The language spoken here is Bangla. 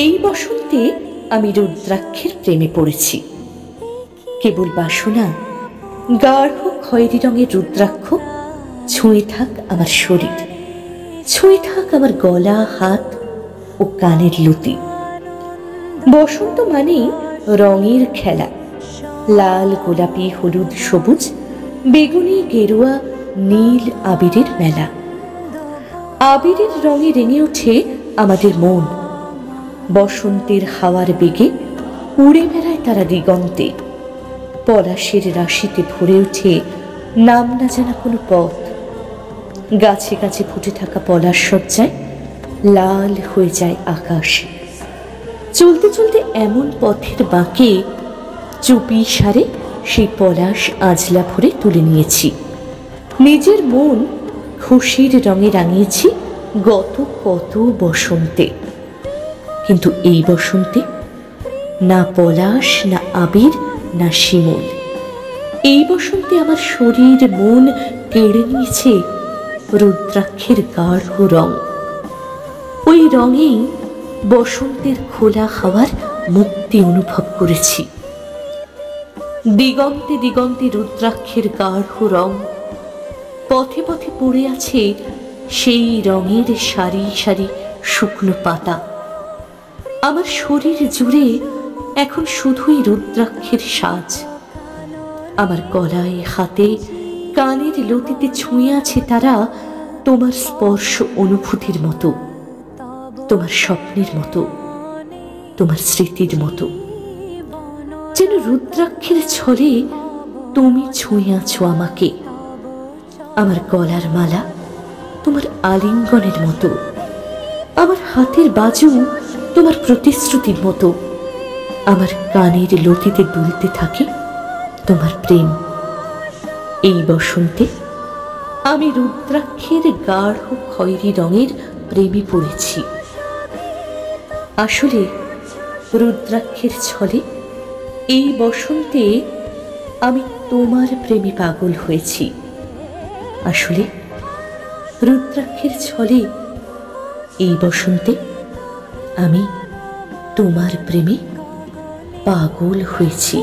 এই বসন্তে আমি রুদ্রাক্ষের প্রেমে পড়েছি। কেবল বাসনা গাঢ় খয়েরি রঙের রুদ্রাক্ষ ছুঁয়ে থাক আমার শরীর, ছুঁয়ে থাক আমার গলা, হাত ও কানের লতি। বসন্ত মানেই রঙের খেলা, লাল, গোলাপি, হলুদ, সবুজ, বেগুনি, গেরুয়া, নীল আবিরের মেলা। আবিরের রঙে রেঙে ওঠে আমাদের মন। বসন্তের হাওয়ার বেগে উড়ে বেড়ায় তারা দিগন্তে। পলাশের রাশিতে ভরে ওঠে নাম না জানা কোনো পথ। গাছে গাছে ফুটে থাকা পলাশ সজ্জায় লাল হয়ে যায় আকাশ। চলতে চলতে এমন পথের বাঁকে চুপি সারে সেই পলাশ আজলা ভরে তুলে নিয়েছি। নিজের মন খুশির রঙে রাঙিয়েছি গত কত বসন্তে। কিন্তু এই বসন্তে না পলাশ, না আবির, না শিমুল। এই বসন্তে আমার শরীর মন কেড়ে নিয়েছে রুদ্রাক্ষের গাঢ় রং। ওই রঙেই বসন্তের খোলা হাওয়ার মুক্তি অনুভব করেছি। দিগন্তে দিগন্তে রুদ্রাক্ষের গাঢ় রং, পথে পথে পড়ে আছে সেই রঙের সারি সারি শুকনো পাতা। আমার শরীর জুড়ে এখন শুধুই রুদ্রাক্ষের সাজ। আমার গলায়, হাতে, কানের লতিতে ছুঁয়ে আছে তারা তোমার স্পর্শ অনুভূতির মতো, তোমার স্বপ্নের মতো, তোমার স্মৃতির মতো। যেন রুদ্রাক্ষের ছলে তুমি ছুঁয়ে আছো আমাকে। আমার গলার মালা তোমার আলিঙ্গনের মতো, আমার হাতের বাজু তোমার প্রতিশ্রুতির মতো, আমার কানের লতিতে দুলতে থাকে তোমার প্রেম। এই বসন্তে আমি রুদ্রাক্ষের গাঢ় খয়েরি রঙের প্রেমে পড়েছি। আসলে রুদ্রাক্ষের ছলে এই বসন্তে আমি তোমার প্রেমে পাগল হয়েছি। আসলে রুদ্রাক্ষের ছলে এই বসন্তে আমি তোমার প্রেমে পাগল হয়েছি।